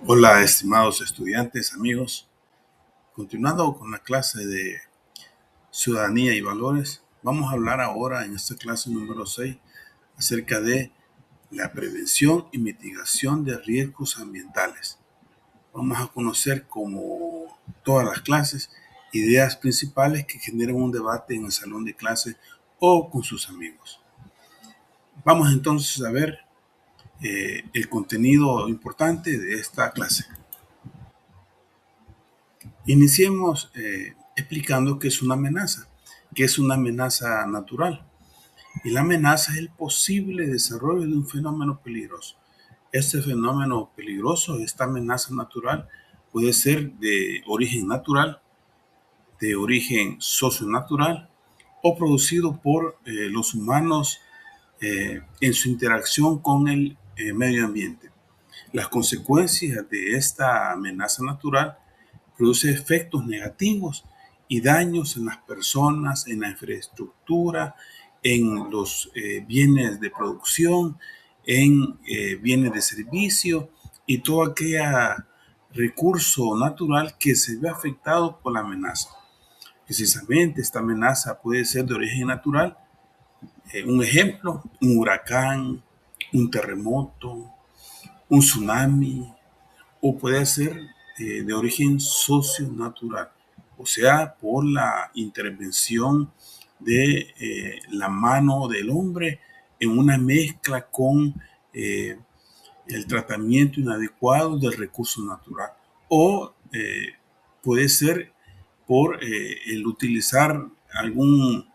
Hola, estimados estudiantes, amigos. Continuando con la clase de Ciudadanía y Valores, vamos a hablar ahora en esta clase número 6 acerca de la prevención y mitigación de riesgos ambientales. Vamos a conocer, como todas las clases, ideas principales que generan un debate en el salón de clase o con sus amigos. Vamos entonces a ver el contenido importante de esta clase. Iniciemos explicando qué es una amenaza, qué es una amenaza natural. Y la amenaza es el posible desarrollo de un fenómeno peligroso. Este fenómeno peligroso, esta amenaza natural, puede ser de origen natural, de origen socionatural o producido por los humanos en su interacción con el medio ambiente. Las consecuencias de esta amenaza natural produce efectos negativos y daños en las personas, en la infraestructura, en los bienes de producción, en bienes de servicio y todo aquel recurso natural que se ve afectado por la amenaza. Precisamente esta amenaza puede ser de origen natural. Un ejemplo, un huracán, un terremoto, un tsunami, o puede ser de origen socionatural, o sea, por la intervención de la mano del hombre en una mezcla con el tratamiento inadecuado del recurso natural, o puede ser por el utilizar algún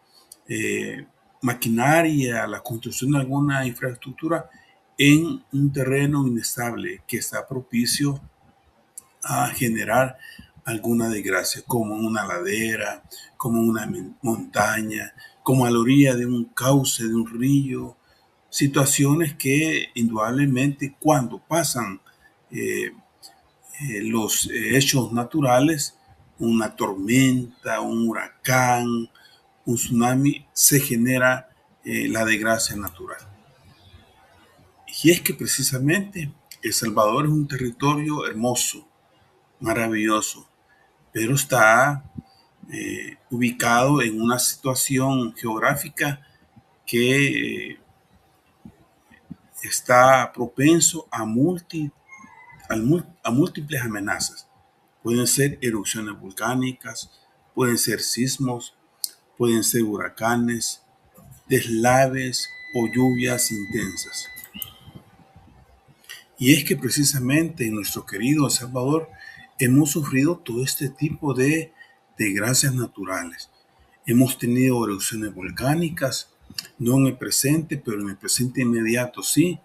maquinaria, la construcción de alguna infraestructura en un terreno inestable que está propicio a generar alguna desgracia, como en una ladera, como en una montaña, como a la orilla de un cauce, de un río. Situaciones que indudablemente, cuando pasan eh, los hechos naturales, una tormenta, un huracán, un tsunami, se genera la desgracia natural. Y es que precisamente El Salvador es un territorio hermoso, maravilloso, pero está ubicado en una situación geográfica que está propenso a múltiples amenazas. Pueden ser erupciones volcánicas, pueden ser sismos, pueden ser huracanes, deslaves o lluvias intensas. Y es que precisamente en nuestro querido El Salvador hemos sufrido todo este tipo de desgracias naturales. Hemos tenido erupciones volcánicas, no en el presente, pero en el presente inmediato sí,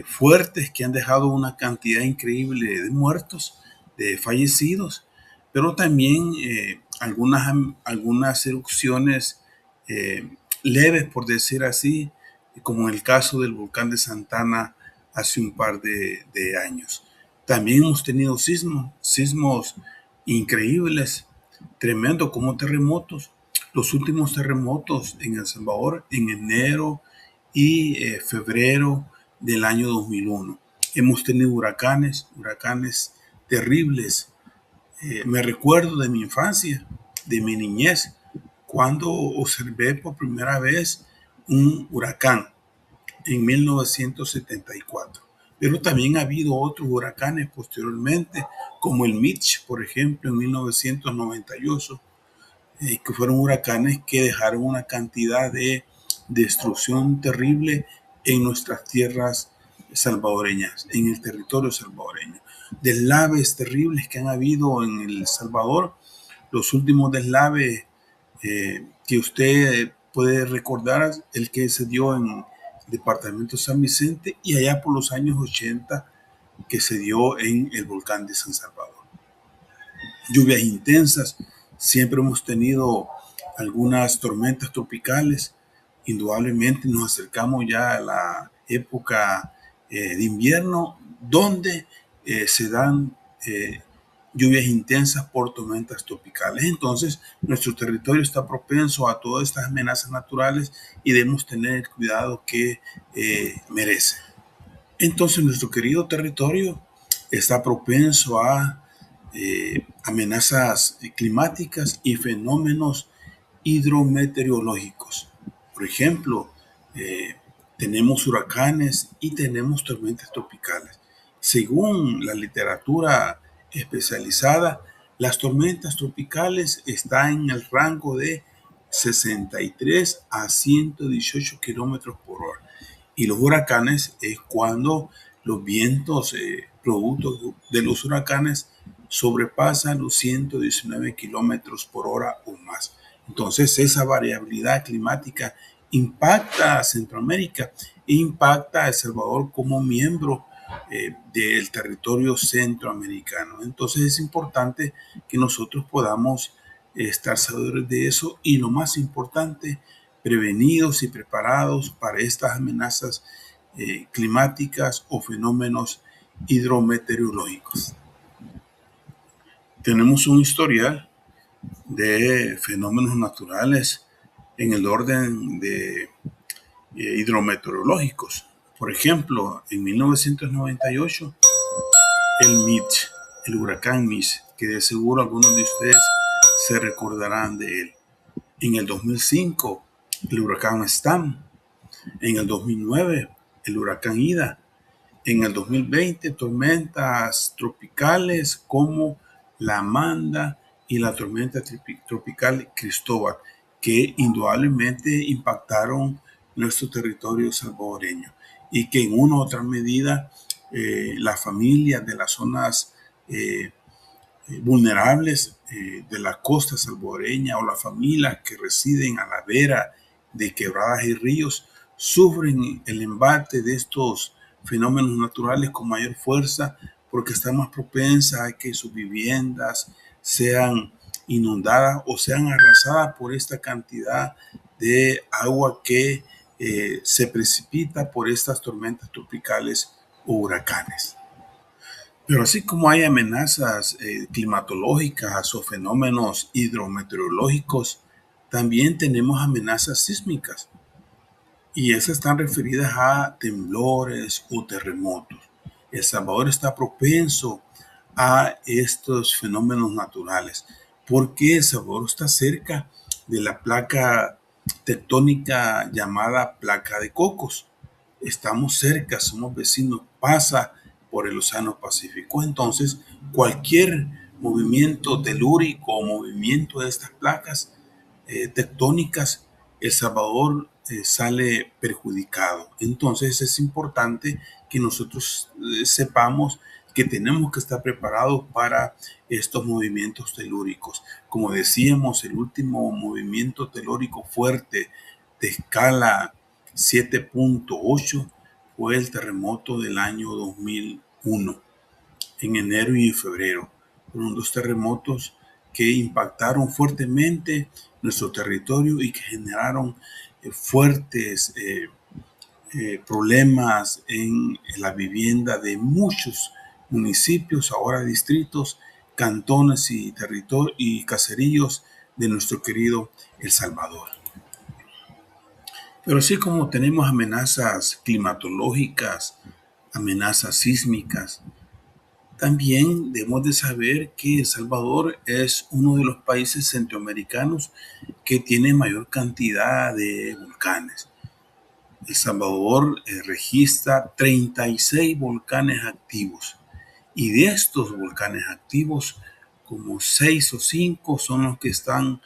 fuertes, que han dejado una cantidad increíble de muertos, de fallecidos, pero también algunas erupciones leves, por decir así, como en el caso del volcán de Santana hace un par de años. También hemos tenido sismos increíbles, tremendos, como terremotos. Los últimos terremotos en El Salvador en enero y febrero del año 2001. Hemos tenido huracanes terribles. Me recuerdo de mi infancia, de mi niñez, cuando observé por primera vez un huracán en 1974. Pero también ha habido otros huracanes posteriormente, como el Mitch, por ejemplo, en 1998, que fueron huracanes que dejaron una cantidad de destrucción terrible en nuestras tierras salvadoreñas, en el territorio salvadoreño. Deslaves terribles que han habido en El Salvador, los últimos deslaves que usted puede recordar, el que se dio en el departamento de San Vicente, y allá por los años 80 que se dio en el volcán de San Salvador. Lluvias intensas, siempre hemos tenido algunas tormentas tropicales. Indudablemente nos acercamos ya a la época de invierno, donde se dan lluvias intensas por tormentas tropicales. Entonces, nuestro territorio está propenso a todas estas amenazas naturales y debemos tener el cuidado que merece. Entonces, nuestro querido territorio está propenso a amenazas climáticas y fenómenos hidrometeorológicos. Por ejemplo, eh, tenemos huracanes y tenemos tormentas tropicales. Según la literatura especializada, las tormentas tropicales están en el rango de 63 a 118 kilómetros por hora. Y los huracanes es cuando los vientos producto de los huracanes sobrepasan los 119 kilómetros por hora o más. Entonces, esa variabilidad climática impacta a Centroamérica e impacta a El Salvador como miembro del territorio centroamericano. Entonces, es importante que nosotros podamos estar sabedores de eso y, lo más importante, prevenidos y preparados para estas amenazas climáticas o fenómenos hidrometeorológicos. Tenemos un historial de fenómenos naturales en el orden de hidrometeorológicos. Por ejemplo, en 1998, el Mitch, el huracán Mitch, que de seguro algunos de ustedes se recordarán de él. En el 2005, el huracán Stan. En el 2009, el huracán Ida. En el 2020, tormentas tropicales como la Amanda y la tormenta tropical Cristóbal, que indudablemente impactaron nuestro territorio salvadoreño y que en una u otra medida las familias de las zonas vulnerables de la costa salvadoreña o las familias que residen a la vera de quebradas y ríos sufren el embate de estos fenómenos naturales con mayor fuerza porque están más propensas a que sus viviendas sean inundadas o sean arrasadas por esta cantidad de agua que se precipita por estas tormentas tropicales o huracanes. Pero así como hay amenazas climatológicas o fenómenos hidrometeorológicos, también tenemos amenazas sísmicas y esas están referidas a temblores o terremotos. El Salvador está propenso a estos fenómenos naturales porque El Salvador está cerca de la placa tectónica llamada placa de Cocos. Estamos cerca, somos vecinos, pasa por el Océano Pacífico. Entonces, cualquier movimiento telúrico o movimiento de estas placas tectónicas, El Salvador sale perjudicado. Entonces, es importante que nosotros sepamos que tenemos que estar preparados para estos movimientos telúricos. Como decíamos, el último movimiento telúrico fuerte de escala 7.8 fue el terremoto del año 2001, en enero y en febrero. Fueron dos terremotos que impactaron fuertemente nuestro territorio y que generaron fuertes problemas en la vivienda de muchos municipios, ahora distritos, cantones y territorios y caseríos de nuestro querido El Salvador. Pero así como tenemos amenazas climatológicas, amenazas sísmicas, también debemos de saber que El Salvador es uno de los países centroamericanos que tiene mayor cantidad de volcanes. El Salvador registra 36 volcanes activos y de estos volcanes activos, como 6 o 5 son los que están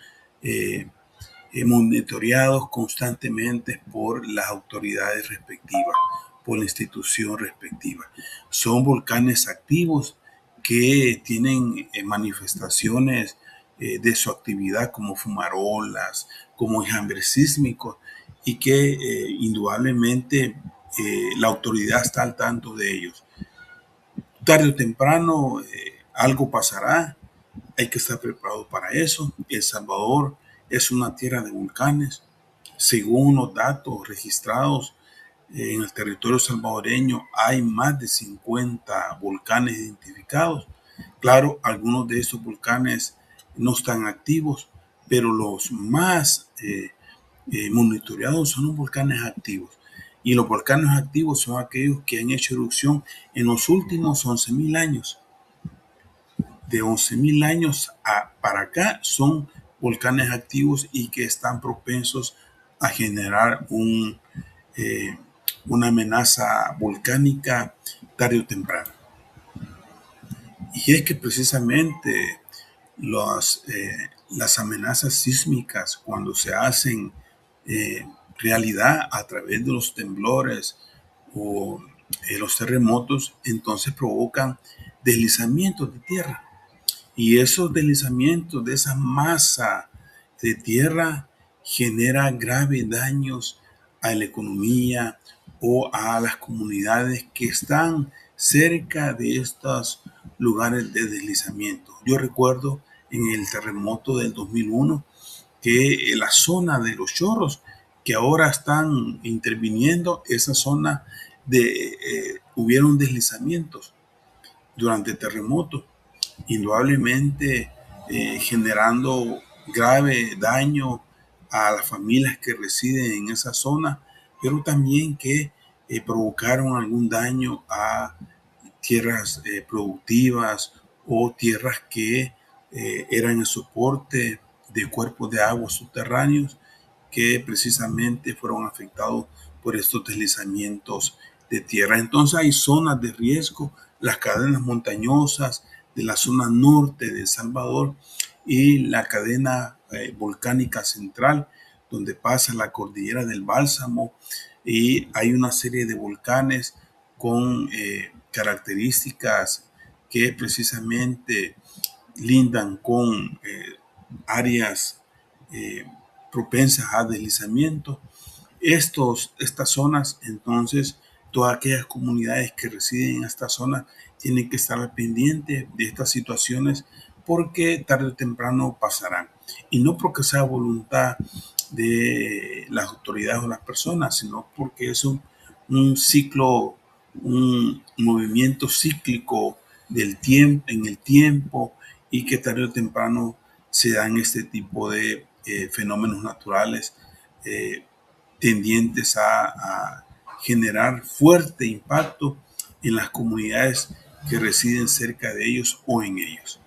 monitoreados constantemente por las autoridades respectivas, por la institución respectiva. Son volcanes activos que tienen manifestaciones de su actividad como fumarolas, como enjambres sísmicos y que indudablemente la autoridad está al tanto de ellos. Tarde o temprano algo pasará, hay que estar preparado para eso. El Salvador es una tierra de volcanes. Según los datos registrados en el territorio salvadoreño, hay más de 50 volcanes identificados. Claro, algunos de estos volcanes no están activos, pero los más monitoreados son los volcanes activos. Y los volcanes activos son aquellos que han hecho erupción en los últimos 11.000 años. De 11.000 años para acá son volcanes activos y que están propensos a generar eh, una amenaza volcánica tarde o temprano. Y es que precisamente las amenazas sísmicas, cuando se hacen realidad a través de los temblores o los terremotos, entonces provocan deslizamientos de tierra. Y esos deslizamientos de esa masa de tierra genera graves daños a la economía o a las comunidades que están cerca de estos lugares de deslizamiento. Yo recuerdo en el terremoto del 2001 que la zona de los Chorros, que ahora están interviniendo, esa zona hubieron deslizamientos durante el terremoto, indudablemente generando grave daño a las familias que residen en esa zona, pero también que provocaron algún daño a tierras productivas o tierras que eran el soporte de cuerpos de agua subterráneos que precisamente fueron afectados por estos deslizamientos de tierra. Entonces hay zonas de riesgo, las cadenas montañosas de la zona norte de El Salvador y la cadena volcánica central, donde pasa la cordillera del Bálsamo, y hay una serie de volcanes con características que precisamente lindan con áreas eh, propensas a deslizamiento. Estas zonas, entonces, todas aquellas comunidades que residen en esta zona tienen que estar pendientes de estas situaciones porque tarde o temprano pasarán. Y no porque sea voluntad de las autoridades o las personas, sino porque es un ciclo, un movimiento cíclico del tiempo, en el tiempo, y que tarde o temprano se dan este tipo de fenómenos naturales tendientes a generar fuerte impacto en las comunidades que residen cerca de ellos o en ellos.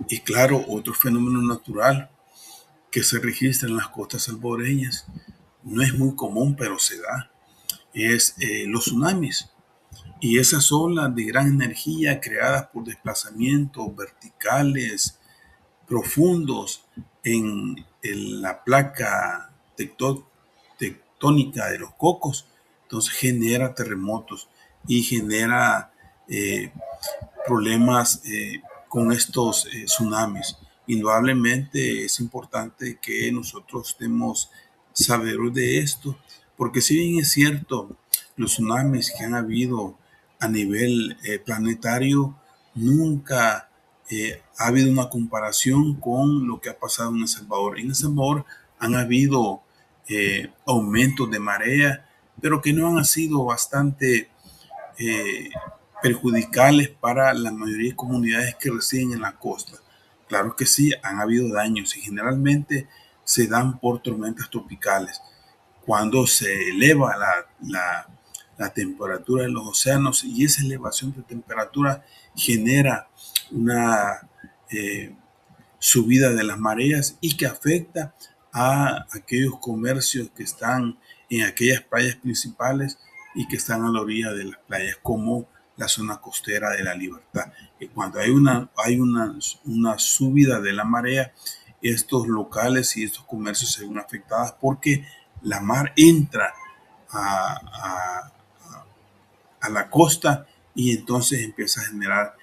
Y claro, otro fenómeno natural que se registra en las costas salvadoreñas, no es muy común, pero se da, es los tsunamis. Y esas olas de gran energía creadas por desplazamientos verticales profundos en la placa tectónica de los Cocos, entonces genera terremotos y genera eh, problemas con estos tsunamis. Indudablemente es importante que nosotros estemos saberos de esto, porque si bien es cierto, los tsunamis que han habido a nivel planetario, nunca ha habido una comparación con lo que ha pasado en El Salvador. En El Salvador han habido aumentos de marea, pero que no han sido bastante eh, perjudiciales para la mayoría de comunidades que residen en la costa. Claro que sí, han habido daños y generalmente se dan por tormentas tropicales. Cuando se eleva la temperatura de los océanos, y esa elevación de temperatura genera una subida de las mareas y que afecta a aquellos comercios que están en aquellas playas principales y que están a la orilla de las playas, como la zona costera de la Libertad. Y cuando hay una subida de la marea, estos locales y estos comercios se ven afectados porque la mar entra a, a la costa y entonces empieza a generar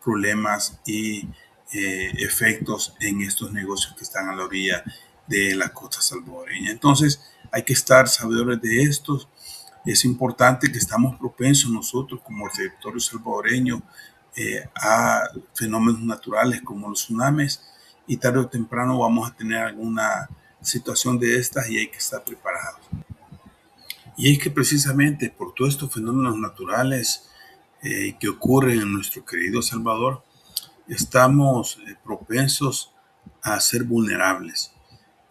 problemas y efectos en estos negocios que están a la orilla de la costa salvadoreña. Entonces hay que estar sabedores de estos. Es importante que estamos propensos nosotros como territorio salvadoreño a fenómenos naturales como los tsunamis, y tarde o temprano vamos a tener alguna situación de estas y hay que estar preparados. Y es que precisamente por todos estos fenómenos naturales que ocurren en nuestro querido Salvador, estamos propensos a ser vulnerables.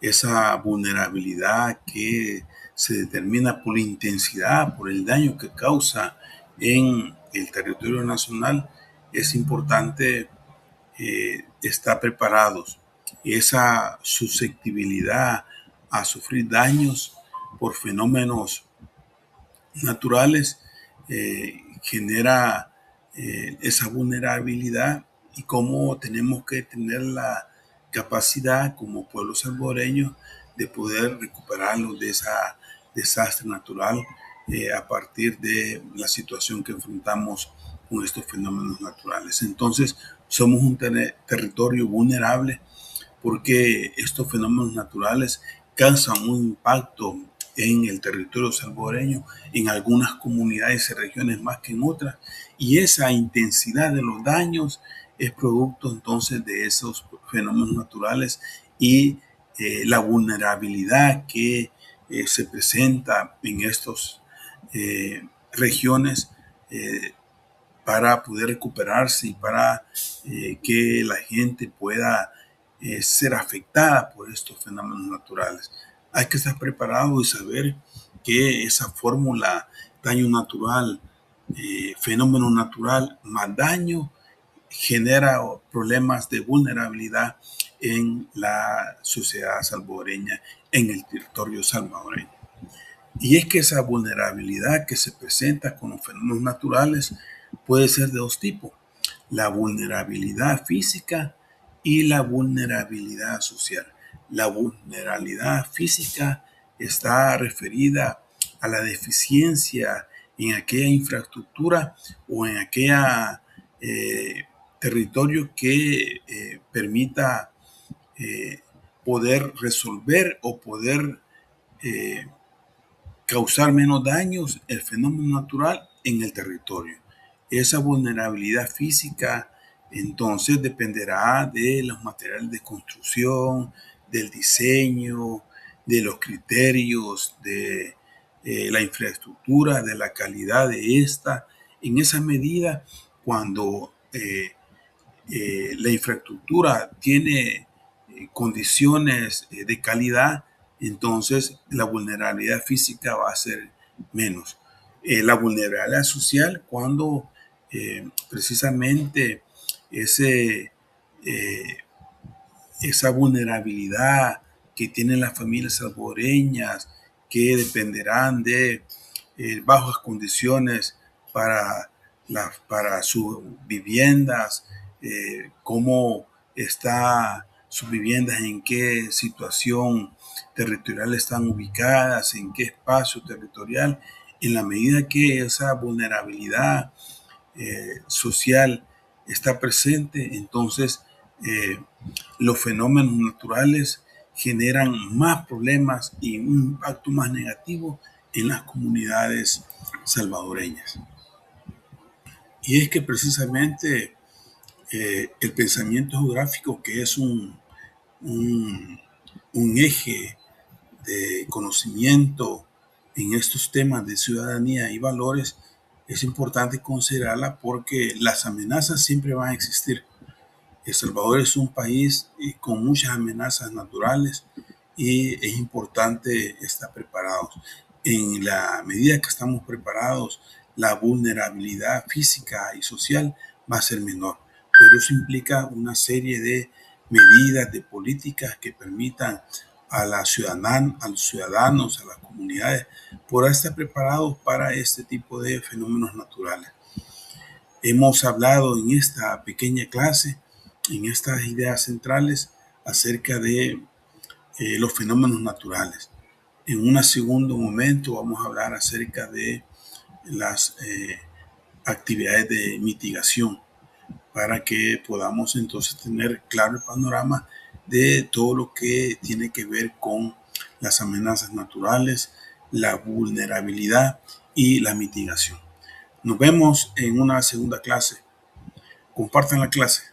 Esa vulnerabilidad que se determina por la intensidad, por el daño que causa en el territorio nacional, es importante estar preparados. Esa susceptibilidad a sufrir daños por fenómenos naturales genera esa vulnerabilidad, y cómo tenemos que tener la capacidad como pueblo salvadoreño de poder recuperarlos de esa desastre natural a partir de la situación que enfrentamos con estos fenómenos naturales. Entonces, somos un territorio vulnerable porque estos fenómenos naturales causan un impacto en el territorio salvadoreño, en algunas comunidades y regiones más que en otras, y esa intensidad de los daños es producto entonces de esos fenómenos naturales y la vulnerabilidad que se presenta en estas regiones para poder recuperarse y para que la gente pueda ser afectada por estos fenómenos naturales. Hay que estar preparado y saber que esa fórmula daño natural, fenómeno natural más daño, genera problemas de vulnerabilidad en la sociedad salvadoreña, en el territorio salvadoreño. Y es que esa vulnerabilidad que se presenta con los fenómenos naturales puede ser de dos tipos: la vulnerabilidad física y la vulnerabilidad social. La vulnerabilidad física está referida a la deficiencia en aquella infraestructura o en aquella territorio que permita poder resolver o poder causar menos daños el fenómeno natural en el territorio. Esa vulnerabilidad física entonces dependerá de los materiales de construcción, del diseño, de los criterios, de la infraestructura, de la calidad de esta. En esa medida, cuando la infraestructura tiene condiciones de calidad, entonces la vulnerabilidad física va a ser menos. La vulnerabilidad social, cuando precisamente ese, eh, esa vulnerabilidad que tienen las familias salvadoreñas, que dependerán de bajas condiciones para, para sus viviendas, cómo está sus viviendas, en qué situación territorial están ubicadas, en qué espacio territorial. En la medida que esa vulnerabilidad social está presente, entonces los fenómenos naturales generan más problemas y un impacto más negativo en las comunidades salvadoreñas. Y es que precisamente el pensamiento geográfico, que es un, un eje de conocimiento en estos temas de ciudadanía y valores, es importante considerarla porque las amenazas siempre van a existir. El Salvador es un país con muchas amenazas naturales y es importante estar preparados. En la medida que estamos preparados, la vulnerabilidad física y social va a ser menor, pero eso implica una serie de medidas, de políticas que permitan a los ciudadanos, a las comunidades, poder estar preparados para este tipo de fenómenos naturales. Hemos hablado en esta pequeña clase, en estas ideas centrales, acerca de los fenómenos naturales. En un segundo momento vamos a hablar acerca de las actividades de mitigación, para que podamos entonces tener claro el panorama de todo lo que tiene que ver con las amenazas naturales, la vulnerabilidad y la mitigación. Nos vemos en una segunda clase. Compartan la clase.